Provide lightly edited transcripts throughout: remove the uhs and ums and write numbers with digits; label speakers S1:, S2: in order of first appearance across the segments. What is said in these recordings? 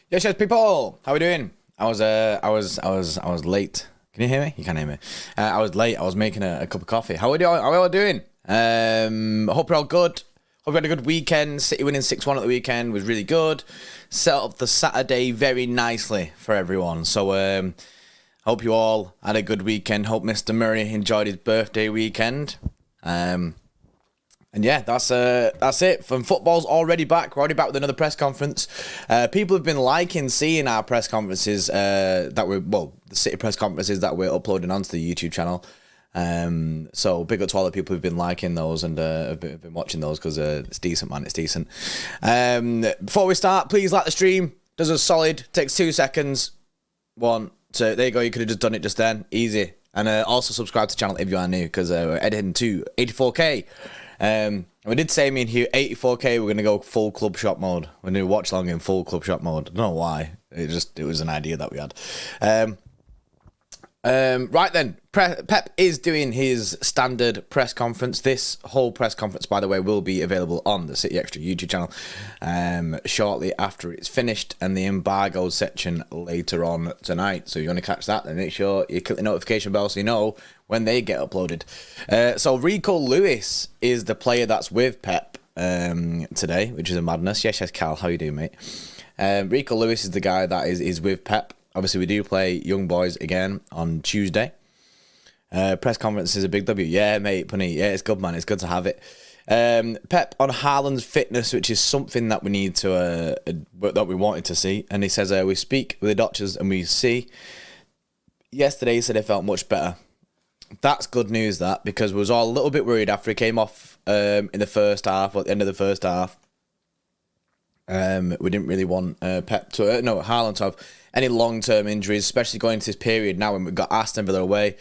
S1: Yes, people. How we doing? I was late. Can you hear me? You can't hear me. I was late. I was making a cup of coffee. How are we all doing? Hope you're all good. Hope you had a good weekend. City winning 6-1 at the weekend was really good. Set up the Saturday very nicely for everyone. So hope you all had a good weekend. Hope Mr. Murray enjoyed his birthday weekend. And yeah, that's it. From football's already back. We're already back with another press conference. People have been liking seeing our press conferences the City press conferences that we're uploading onto the YouTube channel. So big up to all the people who've been liking those and have been watching those because it's decent, man. It's decent. Before we start, please like the stream. Does us solid. Takes 2 seconds. 1, 2. There you go. You could have just done it just then. Easy. And also subscribe to the channel if you are new because we're heading to 84k. We did say me and Hugh 84k. We're gonna go full club shop mode. We're gonna watch long in full club shop mode. I don't know why. It was an idea that we had. Right then, Pep is doing his standard press conference. This whole press conference, by the way, will be available on the City Extra YouTube channel shortly after it's finished, and the embargo section later on tonight. So if you want to catch that, then make sure you click the notification bell so you know when they get uploaded. So Rico Lewis is the player that's with Pep today, which is a madness. Yes, Cal, how you doing, mate? Rico Lewis is the guy that is with Pep. Obviously, we do play Young Boys again on Tuesday. Press conference is a big W. Yeah, mate, Punny. Yeah, it's good, man. It's good to have it. Pep on Haaland's fitness, which is something that we need to, that we wanted to see. And he says, we speak with the doctors and we see. Yesterday, he said he felt much better. That's good news, that, because we was all a little bit worried after he came off in the first half, or at the end of the first half. We didn't really want Haaland to have any long-term injuries, especially going into this period now when we've got Aston Villa away,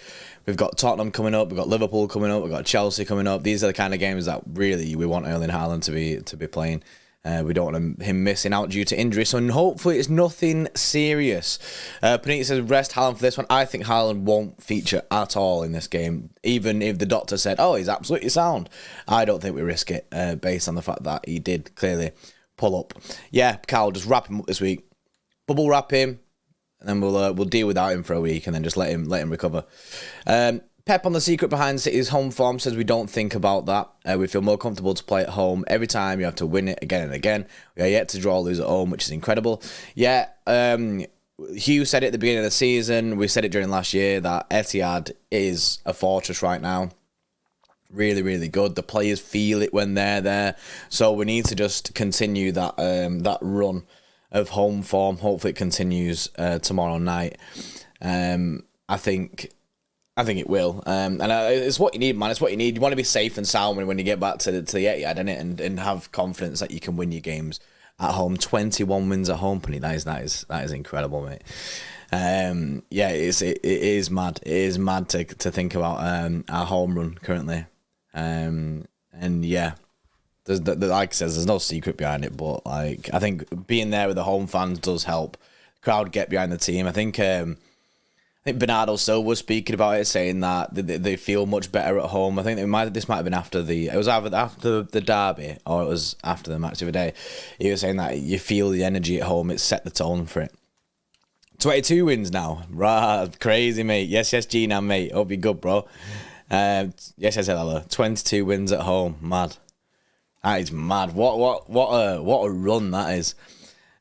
S1: we've got Tottenham coming up, we've got Liverpool coming up, we've got Chelsea coming up. These are the kind of games that really we want Erling Haaland to be playing. We don't want him missing out due to injury, so hopefully it's nothing serious. Panini says rest Haaland for this one. I think Haaland won't feature at all in this game, even if the doctor said, oh, he's absolutely sound. I don't think we risk it based on the fact that he did clearly pull up. Yeah, Cal, just wrap him up this week. bubble wrap him, and then we'll deal without him for a week, and then just let him recover. Pep on the secret behind City's home form says we don't think about that. We feel more comfortable to play at home. Every time you have to win it again and again. We are yet to draw or lose at home, which is incredible. Yeah, Hugh said it at the beginning of the season. We said it during last year that Etihad is a fortress right now. Really, really good. The players feel it when they're there. So we need to just continue that that run of home form. Hopefully it continues tomorrow night. I think it will. And it's what you need, man. It's what you need. You want to be safe and sound when you get back to the Etihad, innit? And have confidence that you can win your games at home. 21 wins at home, Penny. That is incredible, mate. Yeah, it is mad. It is mad to think about our home run currently. And yeah, like I says, there's no secret behind it. But like, I think being there with the home fans does help. Crowd get behind the team. I think Bernardo Silva was speaking about it, saying that they feel much better at home. I think this might have been after the derby, or it was after the match the other day. He was saying that you feel the energy at home. It's set the tone for it. 22 wins now. Right, crazy, mate. Yes, G-Nam, mate. Hope you're good, bro. Yes, hello. 22 wins at home. Mad. That is mad. What a run that is.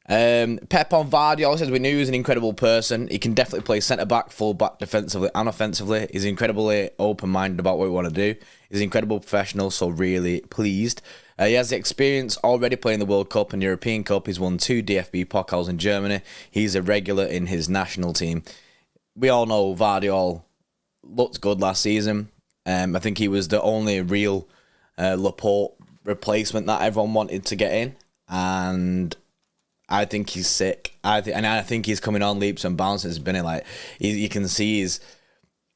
S1: Pep on Gvardiol says we knew he was an incredible person. He can definitely play centre-back, full-back, defensively and offensively. He's incredibly open-minded about what we want to do. He's an incredible professional, so really pleased. He has the experience already playing the World Cup and European Cup. He's won 2 DFB Pokals in Germany. He's a regular in his national team. We all know Gvardiol looked good last season. I think he was the only real Laporte replacement that everyone wanted to get in. And I think he's sick. I think he's coming on leaps and bounds. It's been like you can see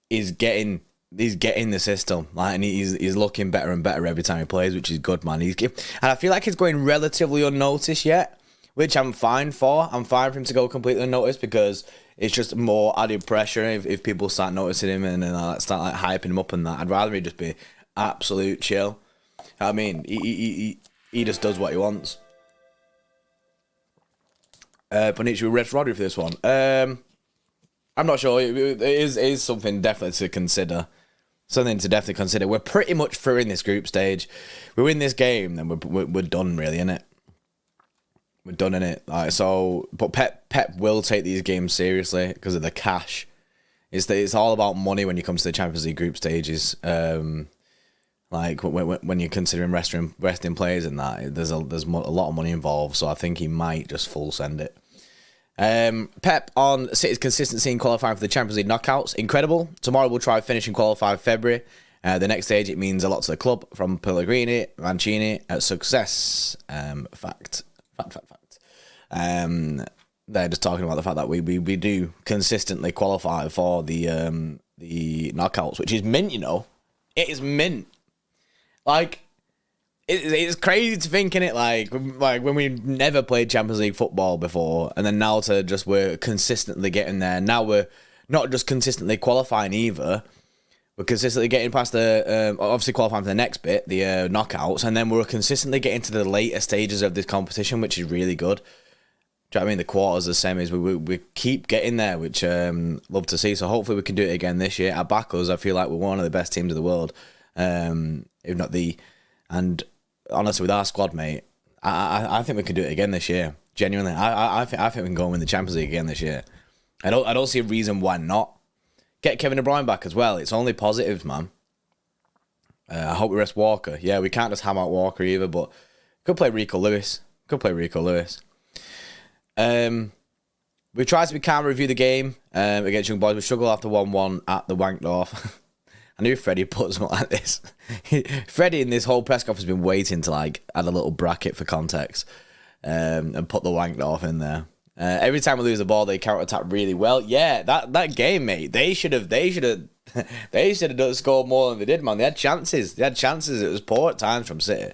S1: he's getting the system, like, and he's looking better and better every time he plays, which is good, man. And I feel like he's going relatively unnoticed yet, which I'm fine for. I'm fine for him to go completely unnoticed because it's just more added pressure if people start noticing him and then start like hyping him up and that. I'd rather he just be absolute chill. I mean, he just does what he wants. Bonici with Red Roddy for this one. I'm not sure. It is something definitely to consider. Something to definitely consider. We're pretty much through in this group stage. We win this game, then we're done, really, innit? We're done in it. Like, so, but Pep will take these games seriously because of the cash. It's all about money when you come to the Champions League group stages. Like when you're considering resting players and that, there's a lot of money involved. So I think he might just full send it. Pep on City's consistency in qualifying for the Champions League knockouts. Incredible. Tomorrow we'll try finishing qualified February. The next stage, it means a lot to the club from Pellegrini, Mancini. Success. Fact. They're just talking about the fact that we do consistently qualify for the knockouts, which is mint, you know. It is mint. Like, it's crazy to think, innit? Like when we never played Champions League football before, and then now we're consistently getting there. Now we're not just consistently qualifying either. We're consistently getting past obviously qualifying for the next bit, the knockouts, and then we're consistently getting to the later stages of this competition, which is really good. Do you know what I mean? The quarters, the semis, we keep getting there, which love to see. So hopefully we can do it again this year. At Backers, I feel like we're one of the best teams in the world, if not the. And honestly, with our squad, mate, I think we can do it again this year. Genuinely, I think we can go and win the Champions League again this year. I don't see a reason why not. Get Kevin De Bruyne back as well. It's only positives, man. I hope we rest Walker. Yeah, we can't just ham out Walker either, but could play Rico Lewis. We tried to be calm, review the game against Young Boys. We struggled after 1-1 at the Wankdorf. I knew Freddie put something like this. Freddie in this whole press conference has been waiting to like add a little bracket for context and put the Wankdorf in there. Every time we lose the ball, they counter-attack really well. Yeah, that game, mate. They should have scored more than they did, man. They had chances. It was poor at times from City.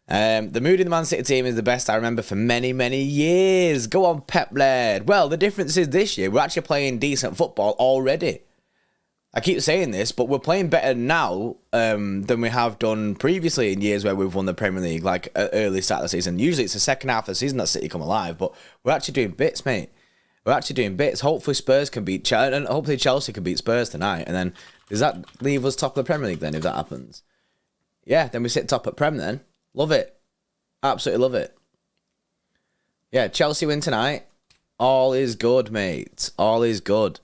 S1: The mood in the Man City team is the best I remember for many, many years. Go on, Pep lad. Well, the difference is this year we're actually playing decent football already. I keep saying this, but we're playing better now than we have done previously in years where we've won the Premier League, like early start of the season. Usually it's the second half of the season that City come alive, but we're actually doing bits, mate. We're actually doing bits. Hopefully Spurs can beat Chelsea, and hopefully Chelsea can beat Spurs tonight. And then does that leave us top of the Premier League then, if that happens? Yeah, then we sit top at Prem then. Love it. Absolutely love it. Yeah, Chelsea win tonight. All is good, mate. All is good.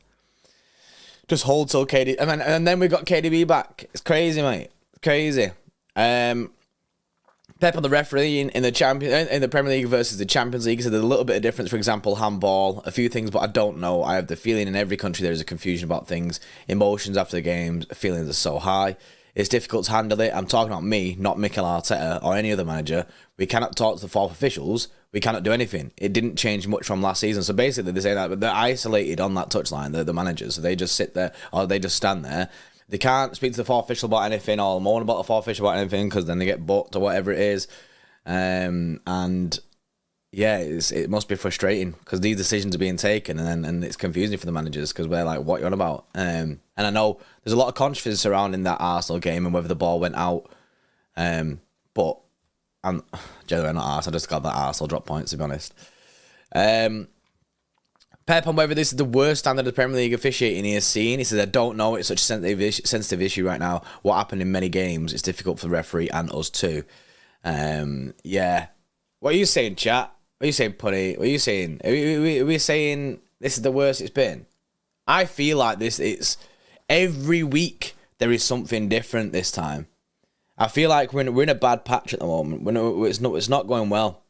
S1: Just hold till KD. And then we got KDB back. It's crazy, mate. Crazy. Pep on the referee in the Premier League versus the Champions League. So there's a little bit of difference. For example, handball, a few things, but I don't know. I have the feeling in every country there is a confusion about things. Emotions after the games, feelings are so high. It's difficult to handle it. I'm talking about me, not Mikel Arteta or any other manager. We cannot talk to the fourth officials. We cannot do anything. It didn't change much from last season. So basically, they say that they're isolated on that touchline, the managers. So they just sit there or they just stand there. They can't speak to the fourth official about anything or moan about the fourth official about anything because then they get booked or whatever it is. And yeah, it must be frustrating because these decisions are being taken and it's confusing for the managers because we're like, what are you on about? And I know there's a lot of controversy surrounding that Arsenal game and whether the ball went out. But I'm generally not Arsenal. I just got that Arsenal drop points, to be honest. Pep on whether this is the worst standard of the Premier League officiating he has seen. He says, I don't know. It's such a sensitive issue right now. What happened in many games, it's difficult for the referee and us too. Yeah. What are you saying, chat? What are you saying, Putty? What are you saying? Are we saying this is the worst it's been? I feel like it's every week there is something different this time. I feel like we're in a bad patch at the moment. It's not going well.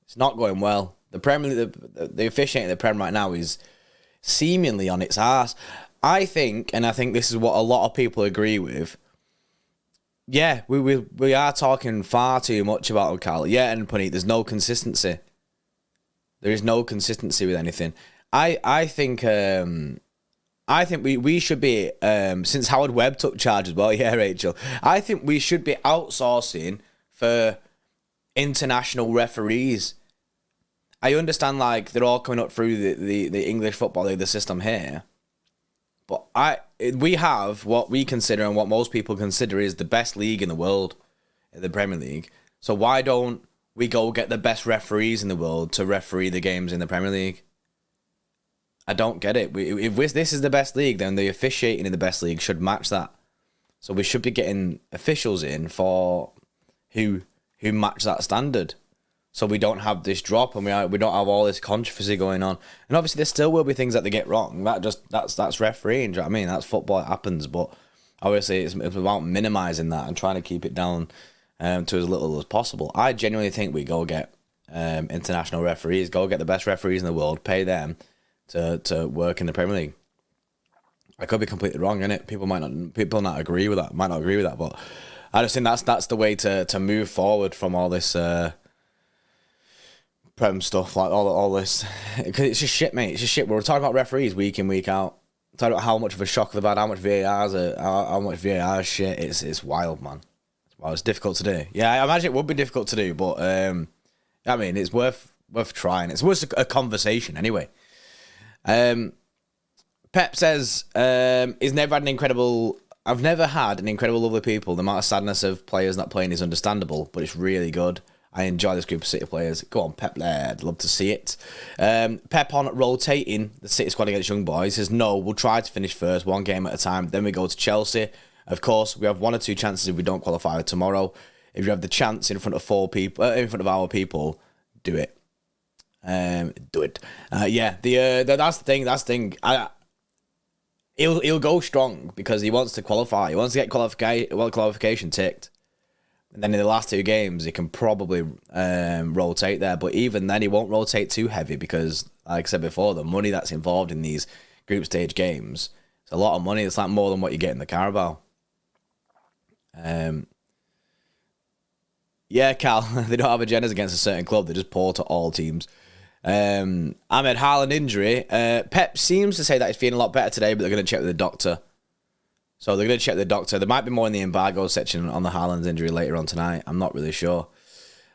S1: It's not going well. The Premier League, the officiating in the Prem right now is seemingly on its arse. I think this is what a lot of people agree with. Yeah, we are talking far too much about Cal. Yeah, and Punny, there's no consistency. There is no consistency with anything. I think we should be since Howard Webb took charge as well. Yeah, Rachel. I think we should be outsourcing for international referees. I understand like they're all coming up through the English football league, the system here. But we have what we consider and what most people consider is the best league in the world, the Premier League. So why don't we go get the best referees in the world to referee the games in the Premier League? I don't get it. If this is the best league, then the officiating in the best league should match that. So we should be getting officials in for who match that standard. So we don't have this drop and we don't have all this controversy going on. And obviously there still will be things that they get wrong. That's refereeing, do you know what I mean? That's football, it happens. But obviously it's about minimising that and trying to keep it down to as little as possible. I genuinely think we go get international referees, go get the best referees in the world, pay them to work in the Premier League. I could be completely wrong, innit? People might not agree with that, but I just think that's the way to move forward from all this Prem stuff, like all this, because it's just shit, mate. It's just shit. We're talking about referees week in, week out. Talking about how much of a shock they've had, how much VAR is shit. It's wild, man. It's difficult to do. Yeah, I imagine it would be difficult to do, but I mean, it's worth trying. It's worth a conversation anyway. Pep says, I've never had an incredible lovely people. The amount of sadness of players not playing is understandable, but it's really good. I enjoy this group of City players. Go on, Pep, lad. Love to see it. Pep on rotating the City squad against young boys. Says, no, we'll try to finish first, one game at a time. Then we go to Chelsea. Of course, we have one or two chances if we don't qualify tomorrow. If you have the chance in front of our people, do it. Do it. Yeah, that's the thing. He'll go strong because he wants to qualify. He wants to get qualification ticked. And then in the last two games, he can probably rotate there. But even then, he won't rotate too heavy because, like I said before, the money that's involved in these group stage games, it's a lot of money. It's like more than what you get in the Carabao. Yeah, Cal, they don't have agendas against a certain club. They just pour to all teams. Ahmed Haaland injury. Pep seems to say that he's feeling a lot better today, but they're going to check with the doctor. So they're going to check the doctor. There might be more in the embargo section on the Haaland injury later on tonight. I'm not really sure.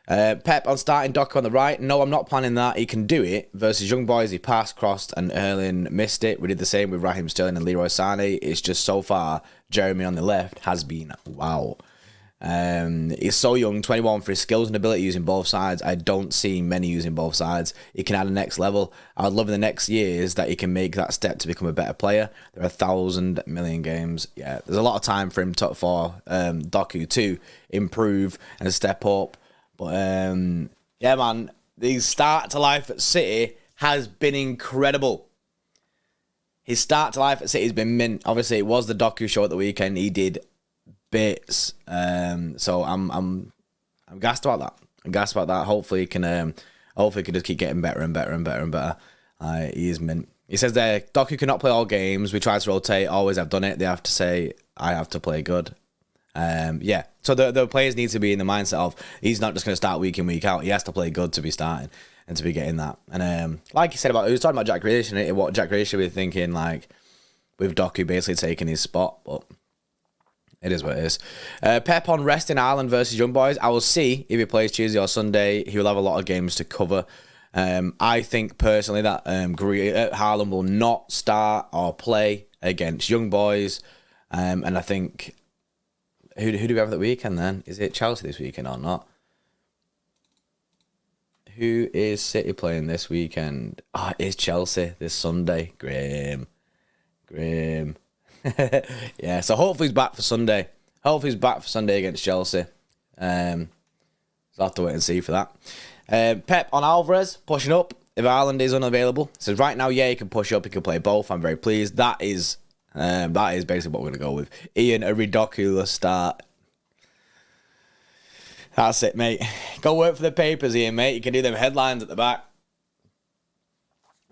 S1: Pep on starting Doku on the right. No, I'm not planning that. He can do it. Versus Young Boys, he passed, crossed, and Haaland missed it. We did the same with Raheem Sterling and Leroy Sané. It's just so far, Jeremy on the left has been wow. He's so young, 21, for his skills and ability using both sides. I don't see many using both sides. He can add a next level. I would love in the next years that he can make that step to become a better player. There are 1,000 million games. Yeah, there's a lot of time for him for Doku to improve and step up. But yeah, man, the start to life at City has been incredible. His start to life at City has been mint. Obviously, it was the Doku show at the weekend. He did bits. So I'm gassed about that. I'm gassed about that. Hopefully he can just keep getting better and better and better and better. He is mint. He says there, Doku cannot play all games. We try to rotate. Always have done it. They have to say, I have to play good. Yeah. So the players need to be in the mindset of he's not just going to start week in, week out. He has to play good to be starting and to be getting that. And like you said he was talking about Jack Grealish and what Jack Grealish should be thinking, like with Doku basically taking his spot, but it is what it is. Pep on resting Haaland versus Young Boys. I will see if he plays Tuesday or Sunday. He will have a lot of games to cover. I think personally that Haaland will not start or play against Young Boys. And I think, who do we have at the weekend then? Is it Chelsea this weekend or not? Who is City playing this weekend? Oh, it is Chelsea this Sunday. Grim. Yeah, so hopefully he's back for Sunday. Hopefully he's back for Sunday against Chelsea. So I'll have to wait and see for that. Pep on Alvarez, pushing up. If Haaland is unavailable, says right now, yeah, he can push up. He can play both. I'm very pleased. That is basically what we're going to go with. Ian, a ridiculous start. That's it, mate. Go work for the papers, Ian, mate. You can do them headlines at the back.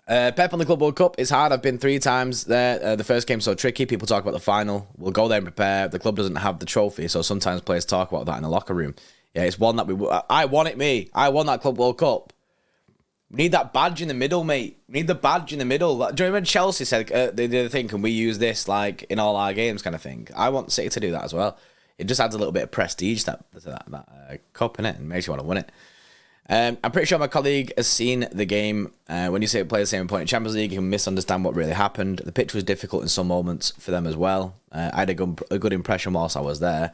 S1: Pep on the Club World Cup is hard. I've been 3 times there. The first game's so tricky. People talk about the final. We'll go there and prepare. The club doesn't have the trophy, so sometimes players talk about that in the locker room. Yeah, it's one that I won it, me. I won that Club World Cup. We need that badge in the middle, mate. We need the badge in the middle. Do you remember when Chelsea said they did a thing, can we use this like in all our games kind of thing? I want City to do that as well. It just adds a little bit of prestige that cup in it and makes you want to win it. I'm pretty sure my colleague has seen the game. When you say play the same point in Champions League, you can misunderstand what really happened. The pitch was difficult in some moments for them as well. I had a good impression whilst I was there.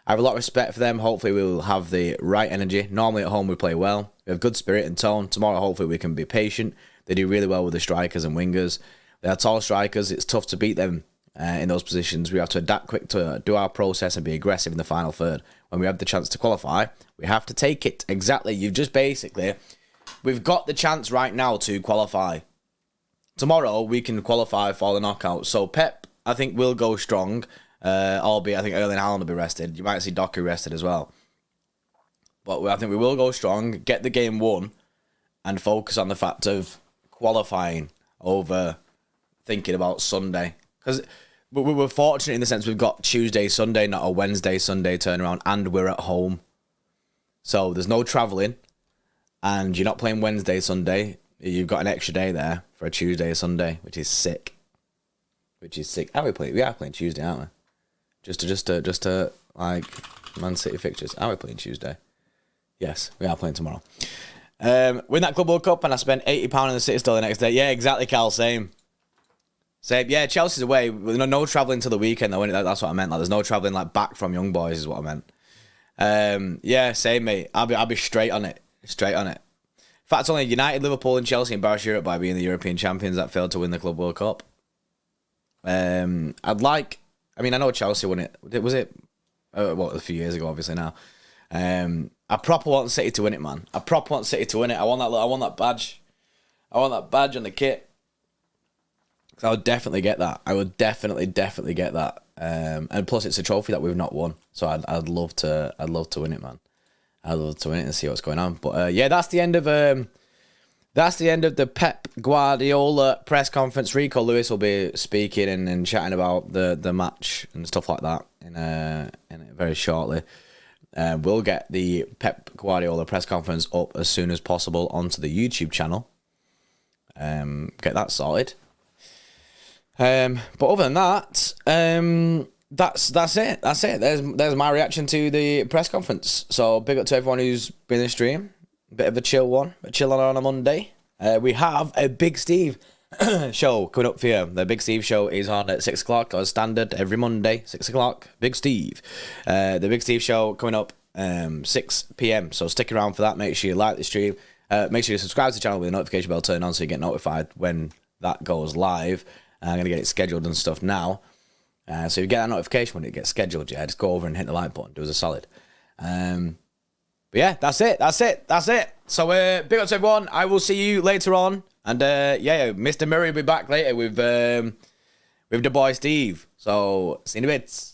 S1: I have a lot of respect for them. Hopefully we will have the right energy. Normally at home we play well. We have good spirit and tone. Tomorrow hopefully we can be patient. They do really well with the strikers and wingers. They are tall strikers. It's tough to beat them in those positions. We have to adapt quick to do our process and be aggressive in the final third. When we have the chance to qualify, we have to take it. Exactly. We've got the chance right now to qualify. Tomorrow we can qualify for the knockout. So Pep, I think, will go strong. Albeit I think Erling Haaland will be rested. You might see Doku rested as well. But I think we will go strong, get the game won, and focus on the fact of qualifying over thinking about Sunday. Because we were fortunate in the sense we've got Tuesday, Sunday, not a Wednesday, Sunday turnaround, and we're at home. So there's no travelling, and you're not playing Wednesday, Sunday. You've got an extra day there for a Tuesday, Sunday, which is sick. Are we playing? We are playing Tuesday, aren't we? Just to like Man City fixtures. Are we playing Tuesday? Yes, we are playing tomorrow. Win that Club World Cup, and I spent £80 in the City store the next day. Yeah, exactly, Cal. Same. Yeah, Chelsea's away. No travelling till the weekend though. That's what I meant. Like, there's no travelling like back from Young Boys is what I meant. Yeah, same, mate. I'll be straight on it. In fact, it's only United, Liverpool, and Chelsea embarrassed Europe by being the European champions that failed to win the Club World Cup. I know Chelsea won it. Was it? A few years ago, obviously now. I proper want City to win it, man. I want that badge. I want that badge on the kit. I would definitely get that. I would definitely get that. And plus, it's a trophy that we've not won, so I'd love to win it, man. I'd love to win it and see what's going on. But yeah, that's the end of the Pep Guardiola press conference. Rico Lewis will be speaking and chatting about the match and stuff like that in very shortly. We'll get the Pep Guardiola press conference up as soon as possible onto the YouTube channel. Get that sorted. But other than that, that's it. That's it. There's my reaction to the press conference. So big up to everyone who's been in the stream. Bit of a chill one, a chill on a Monday. We have a Big Steve show coming up for you. The Big Steve show is on at 6 o'clock as standard every Monday, 6 o'clock. Big Steve. The Big Steve show coming up 6 p.m. So stick around for that. Make sure you like the stream. Make sure you subscribe to the channel with the notification bell turned on so you get notified when that goes live. I'm going to get it scheduled and stuff now. So you get that notification when it gets scheduled, yeah, just go over and hit the like button. Do us a solid. But yeah, that's it. So big up to everyone. I will see you later on. And yeah, Mr. Murray will be back later with the boy Steve. So see you in a bit.